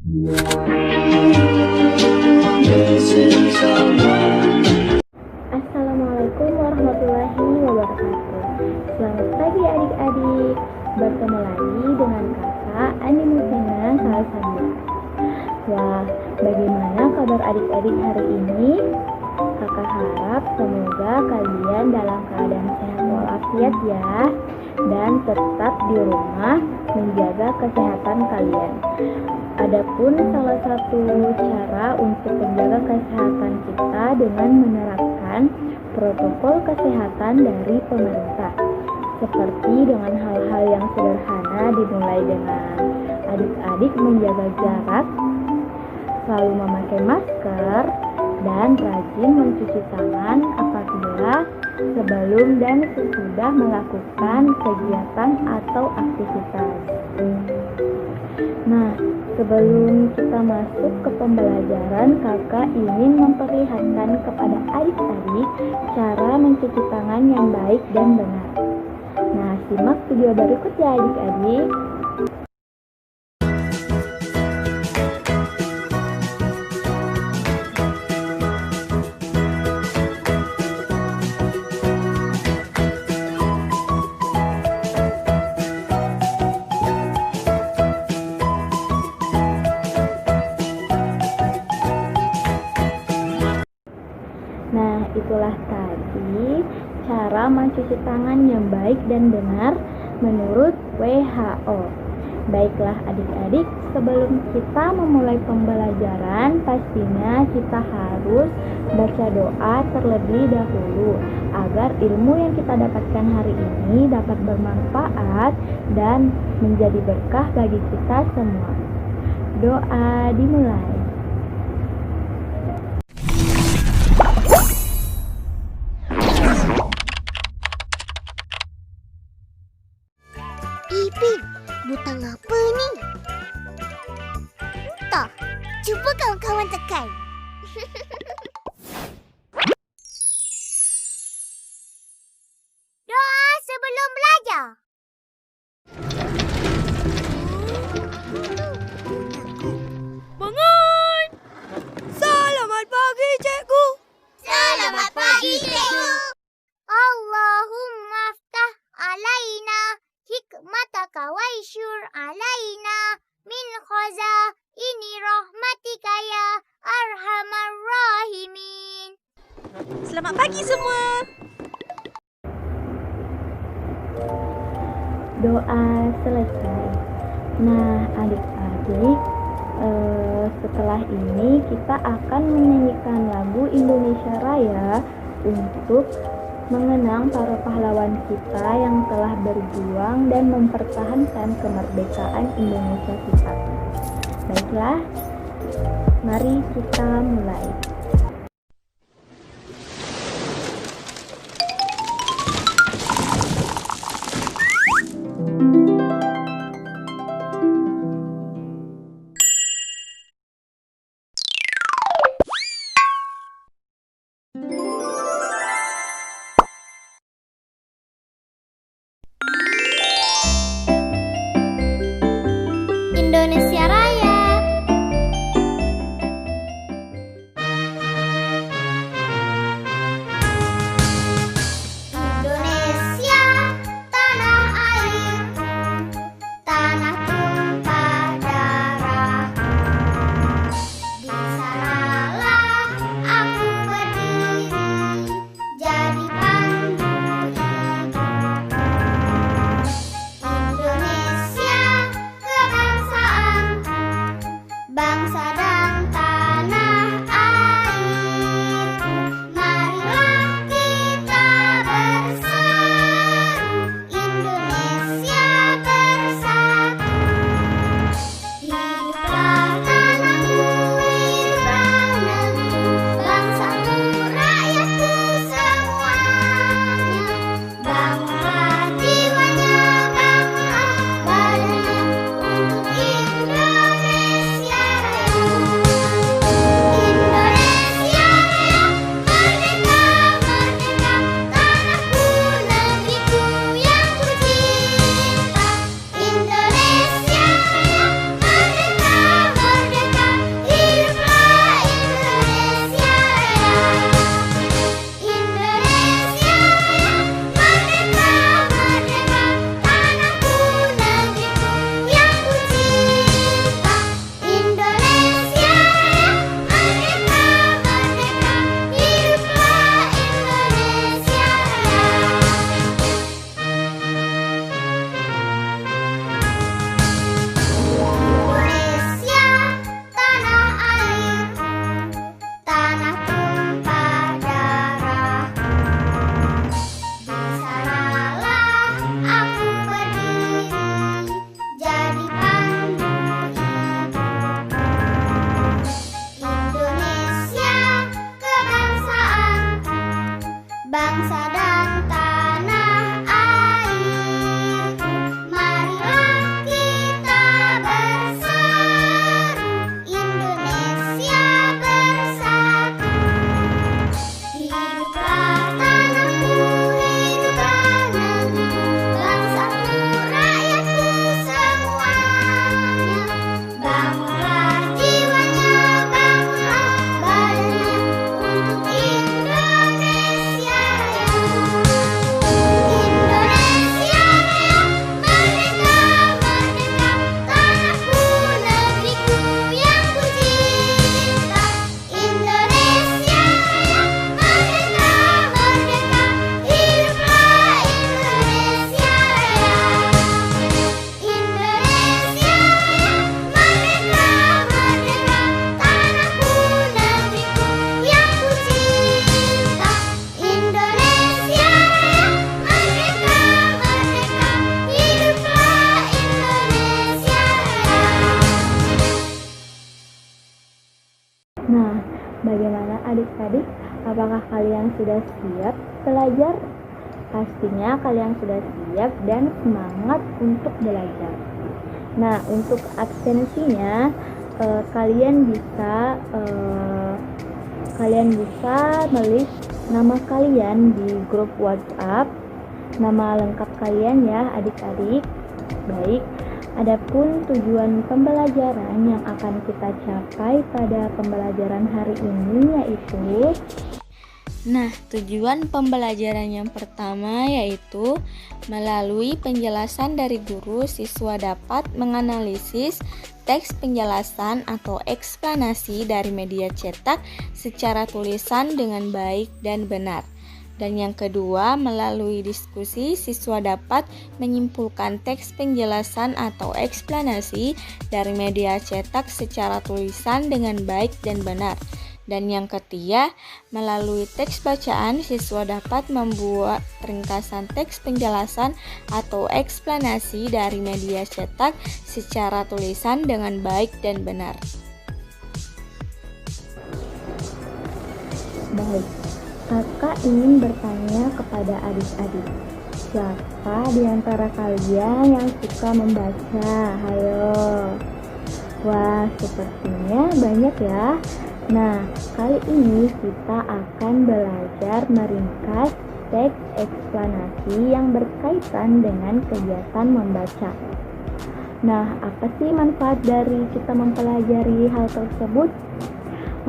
Assalamualaikum warahmatullahi wabarakatuh. Selamat pagi adik-adik. Bertemu lagi dengan kakak Andi Musina Salsabila. Wah, bagaimana kabar adik-adik hari ini? Kakak harap semoga kalian dalam keadaan sehat walafiat ya, dan tetap di rumah menjaga kesehatan kalian. Adapun salah satu cara untuk menjaga kesehatan kita dengan menerapkan protokol kesehatan dari pemerintah, seperti dengan hal-hal yang sederhana dimulai dengan adik-adik menjaga jarak, selalu memakai masker, dan rajin mencuci tangan apabila sebelum dan sesudah melakukan kegiatan atau aktivitas. Nah, sebelum kita masuk ke pembelajaran, kakak ingin memperlihatkan kepada adik-adik cara mencuci tangan yang baik dan benar. Nah, simak video berikut ya adik-adik. Nah, itulah tadi cara mencuci tangan yang baik dan benar menurut WHO. Baiklah adik-adik, sebelum kita memulai pembelajaran, pastinya kita harus baca doa terlebih dahulu agar ilmu yang kita dapatkan hari ini dapat bermanfaat dan menjadi berkah bagi kita semua. Doa dimulai. Ipin, butang apa ni? Entah, cuba kawan-kawan tekan. Doa sebelum belajar. Bangun! Selamat pagi, cikgu. Selamat pagi, cikgu. Allahumma aftah alaina hikmataka waishur alaina min khazaini rahmatika ya arhamar rahimin. Selamat pagi semua. Doa selesai. Nah, adik-adik, setelah ini kita akan menyanyikan lagu Indonesia Raya untuk mengenang para pahlawan kita yang telah berjuang dan mempertahankan kemerdekaan Indonesia kita. Baiklah, mari kita mulai. Indonesia Raya. Nah, bagaimana adik-adik? Apakah kalian sudah siap belajar? Pastinya kalian sudah siap dan semangat untuk belajar. Nah, untuk absensinya kalian bisa menulis nama kalian di grup WhatsApp, nama lengkap kalian ya adik-adik. Baik, adapun tujuan pembelajaran yang akan kita capai pada pembelajaran hari ini yaitu tujuan pembelajaran yang pertama yaitu melalui penjelasan dari guru, siswa dapat menganalisis teks penjelasan atau eksplanasi dari media cetak secara tulisan dengan baik dan benar. Dan yang kedua, melalui diskusi, siswa dapat menyimpulkan teks penjelasan atau eksplanasi dari media cetak secara tulisan dengan baik dan benar. Dan yang ketiga, melalui teks bacaan, siswa dapat membuat ringkasan teks penjelasan atau eksplanasi dari media cetak secara tulisan dengan baik dan benar. Baik, kakak ingin bertanya kepada adik-adik. Siapa di antara kalian yang suka membaca? Hayo. Wah, sepertinya banyak ya. Nah, kali ini kita akan belajar meringkas teks eksplanasi yang berkaitan dengan kegiatan membaca. Nah, apa sih manfaat dari kita mempelajari hal tersebut?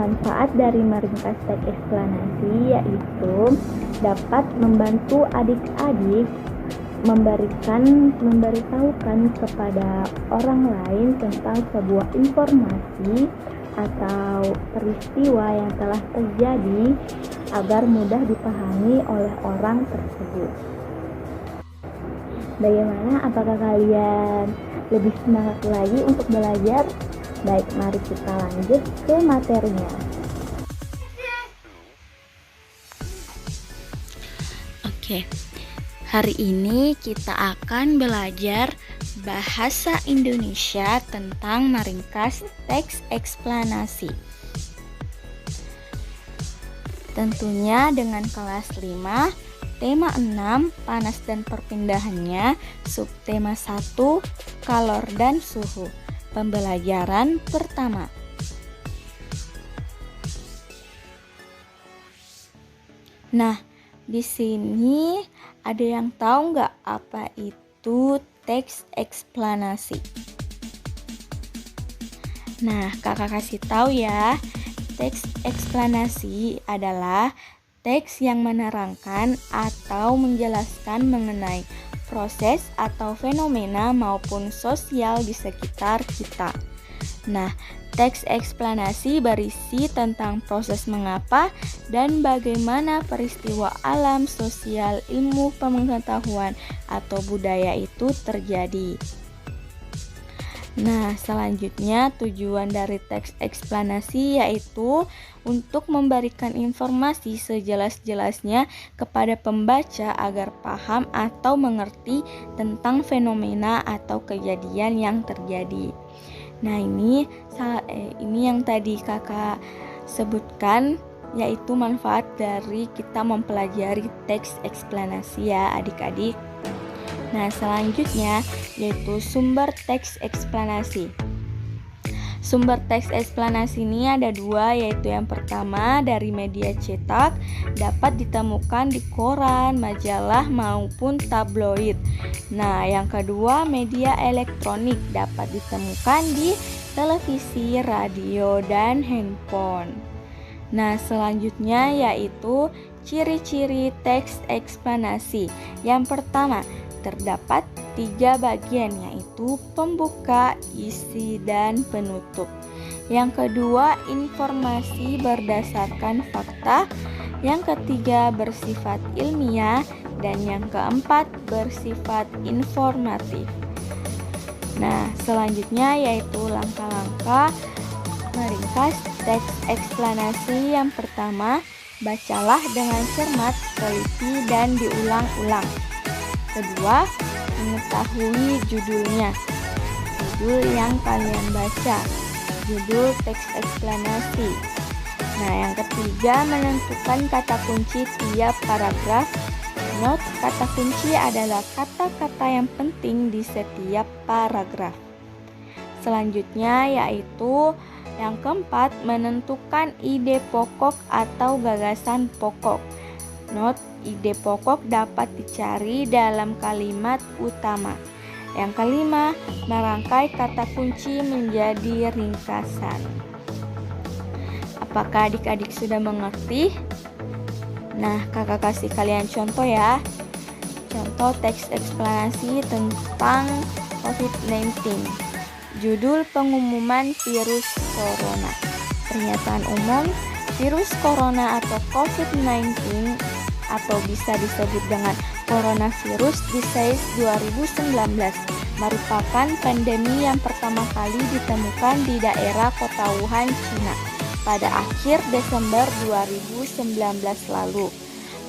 Manfaat dari meringkas teks eksplanasi yaitu dapat membantu adik-adik memberitahukan kepada orang lain tentang sebuah informasi atau peristiwa yang telah terjadi agar mudah dipahami oleh orang tersebut. Bagaimana? Apakah kalian lebih semangat lagi untuk belajar? Baik, mari kita lanjut ke materinya. Oke, hari ini kita akan belajar bahasa Indonesia tentang meringkas teks eksplanasi. Tentunya dengan kelas 5, tema 6, panas dan perpindahannya, subtema 1, kalor dan suhu. Pembelajaran pertama. Nah, di sini ada yang tahu nggak apa itu teks eksplanasi? Nah, kakak kasih tahu ya. Teks eksplanasi adalah teks yang menerangkan atau menjelaskan mengenai proses atau fenomena maupun sosial di sekitar kita. Nah, teks eksplanasi berisi tentang proses mengapa dan bagaimana peristiwa alam, sosial, ilmu, pengetahuan, atau budaya itu terjadi. Nah, selanjutnya tujuan dari teks eksplanasi yaitu untuk memberikan informasi sejelas-jelasnya kepada pembaca agar paham atau mengerti tentang fenomena atau kejadian yang terjadi. Nah, ini yang tadi kakak sebutkan yaitu manfaat dari kita mempelajari teks eksplanasi ya adik-adik. Nah, selanjutnya yaitu sumber teks eksplanasi. Sumber teks eksplanasi ini ada dua, yaitu yang pertama dari media cetak, dapat ditemukan di koran, majalah maupun tabloid. Nah, yang kedua media elektronik, dapat ditemukan di televisi, radio, dan handphone. Nah, selanjutnya yaitu ciri-ciri teks eksplanasi. Yang pertama, terdapat 3 bagian yaitu pembuka, isi, dan penutup. Yang kedua, informasi berdasarkan fakta. Yang ketiga, bersifat ilmiah. Dan yang keempat, bersifat informatif. Nah, selanjutnya yaitu langkah-langkah meringkas teks eksplanasi. Yang pertama, bacalah dengan cermat, teliti, dan diulang-ulang. Kedua, mengetahui judulnya. Judul yang kalian baca, judul teks eksplanasi. Nah, yang ketiga, menentukan kata kunci tiap paragraf. Note, kata kunci adalah kata-kata yang penting di setiap paragraf. Selanjutnya yaitu yang keempat, menentukan ide pokok atau gagasan pokok. Note, ide pokok dapat dicari dalam kalimat utama. Yang kelima, merangkai kata kunci menjadi ringkasan. Apakah adik-adik sudah mengerti? Nah, kakak kasih kalian contoh ya. Contoh teks eksplanasi tentang COVID-19. Judul pengumuman virus corona. Pernyataan umum, virus corona atau COVID-19 atau bisa disebut dengan coronavirus disease 2019 merupakan pandemi yang pertama kali ditemukan di daerah kota Wuhan, Cina pada akhir Desember 2019 lalu.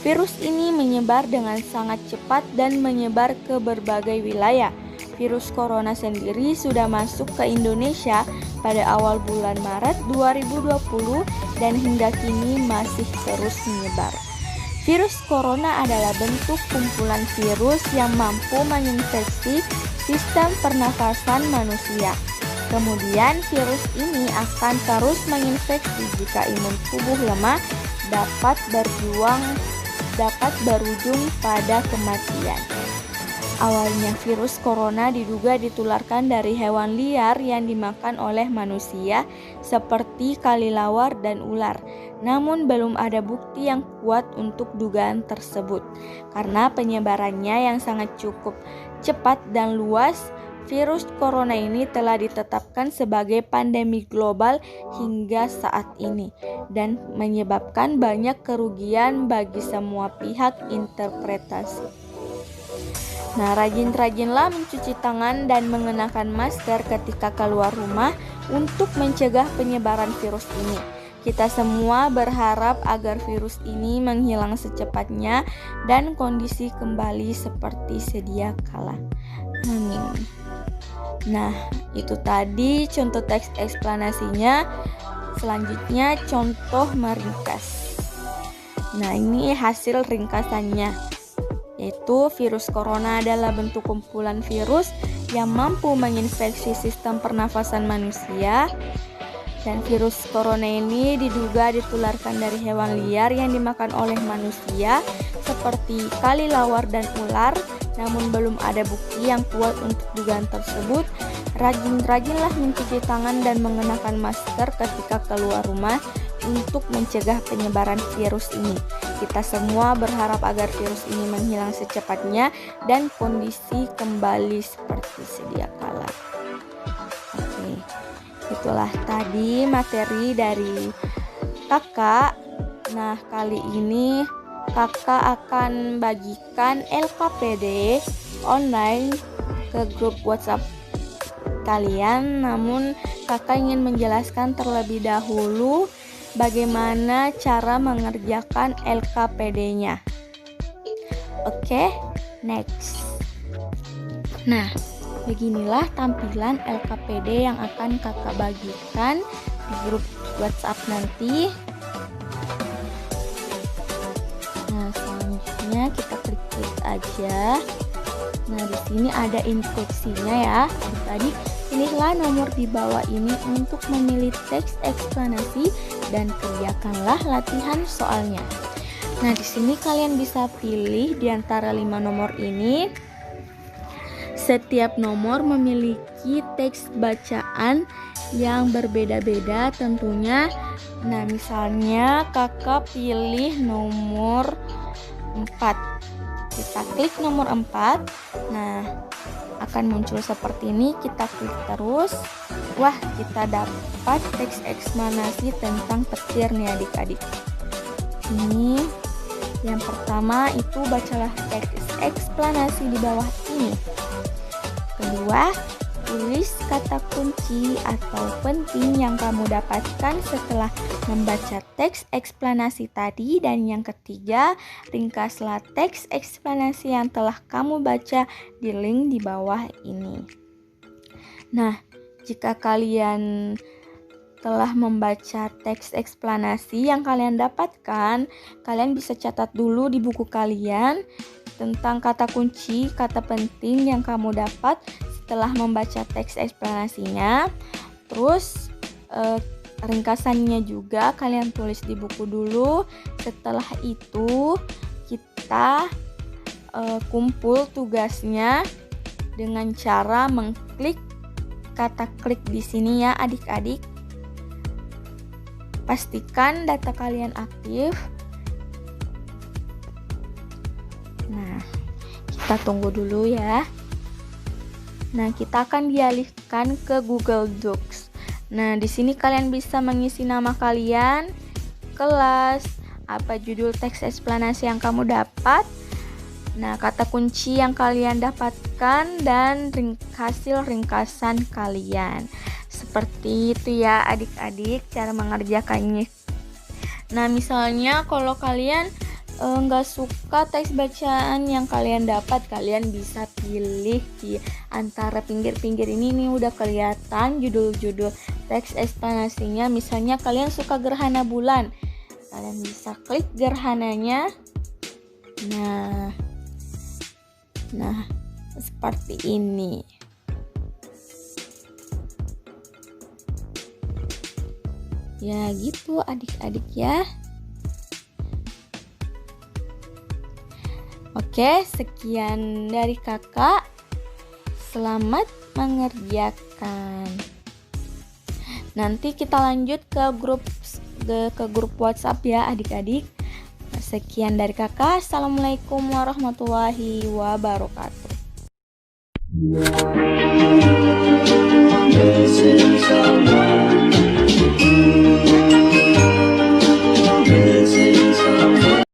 Virus ini menyebar dengan sangat cepat dan menyebar ke berbagai wilayah. Virus corona sendiri sudah masuk ke Indonesia pada awal bulan Maret 2020 dan hingga kini masih terus menyebar. Virus corona adalah bentuk kumpulan virus yang mampu menginfeksi sistem pernafasan manusia. Kemudian virus ini akan terus menginfeksi jika imun tubuh lemah dapat berujung pada kematian. Awalnya virus corona diduga ditularkan dari hewan liar yang dimakan oleh manusia seperti kelelawar dan ular. Namun belum ada bukti yang kuat untuk dugaan tersebut. Karena penyebarannya yang sangat cukup cepat dan luas, virus corona ini telah ditetapkan sebagai pandemi global hingga saat ini dan menyebabkan banyak kerugian bagi semua pihak interpretasi. Nah, rajin-rajinlah mencuci tangan dan mengenakan masker ketika keluar rumah untuk mencegah penyebaran virus ini. Kita semua berharap agar virus ini menghilang secepatnya dan kondisi kembali seperti sedia kala. Amin. Nah, itu tadi contoh teks eksplanasinya. Selanjutnya contoh meringkas. Nah, ini hasil ringkasannya. Yaitu virus corona adalah bentuk kumpulan virus yang mampu menginfeksi sistem pernafasan manusia. Dan virus corona ini diduga ditularkan dari hewan liar yang dimakan oleh manusia seperti kelelawar dan ular. Namun belum ada bukti yang kuat untuk dugaan tersebut. Rajin-rajinlah mencuci tangan dan mengenakan masker ketika keluar rumah untuk mencegah penyebaran virus ini. Kita semua berharap agar virus ini menghilang secepatnya dan kondisi kembali seperti sedia kala. Oke, itulah tadi materi dari kakak. Nah, kali ini kakak akan bagikan LKPD online ke grup WhatsApp kalian. Namun kakak ingin menjelaskan terlebih dahulu bagaimana cara mengerjakan LKPD-nya. Oke, next. Nah, beginilah tampilan LKPD yang akan kakak bagikan di grup WhatsApp nanti. Nah, selanjutnya kita klik aja. Nah, di sini ada instruksinya ya. Tadi pilihlah nomor di bawah ini untuk memilih teks eksplanasi dan kerjakanlah latihan soalnya. Nah, di sini kalian bisa pilih di antara 5 nomor ini. Setiap nomor memiliki teks bacaan yang berbeda-beda tentunya. Nah, misalnya kakak pilih nomor 4. Kita klik nomor 4. Nah, akan muncul seperti ini. Kita klik terus. Wah, kita dapat teks eksplanasi tentang petir nih adik-adik. Ini yang pertama itu bacalah teks eksplanasi di bawah ini. Kedua, tulis kata kunci atau penting yang kamu dapatkan setelah membaca teks eksplanasi tadi. Dan yang ketiga, ringkaslah teks eksplanasi yang telah kamu baca di link di bawah ini. Nah, jika kalian setelah membaca teks eksplanasi yang kalian dapatkan, kalian bisa catat dulu di buku kalian tentang kata kunci, kata penting yang kamu dapat setelah membaca teks eksplanasinya. Terus ringkasannya juga kalian tulis di buku dulu. Setelah itu kita kumpul tugasnya dengan cara mengklik kata klik di sini ya adik-adik. Pastikan data kalian aktif. Nah, kita tunggu dulu ya. Nah, kita akan dialihkan ke Google Docs. Nah, di sini kalian bisa mengisi nama kalian, kelas, apa judul teks eksplanasi yang kamu dapat, nah kata kunci yang kalian dapatkan, dan hasil ringkasan kalian. Seperti itu ya adik-adik cara mengerjakannya. Nah, misalnya kalau kalian nggak suka teks bacaan yang kalian dapat, kalian bisa pilih di antara pinggir-pinggir ini nih, udah kelihatan judul-judul teks eksplanasinya. Misalnya kalian suka gerhana bulan, kalian bisa klik gerhananya. Nah seperti ini. Ya gitu adik-adik ya. Oke, sekian dari kakak. Selamat mengerjakan. Nanti kita lanjut ke grup WhatsApp ya adik-adik. Sekian dari kakak. Assalamualaikum warahmatullahi wabarakatuh. This is our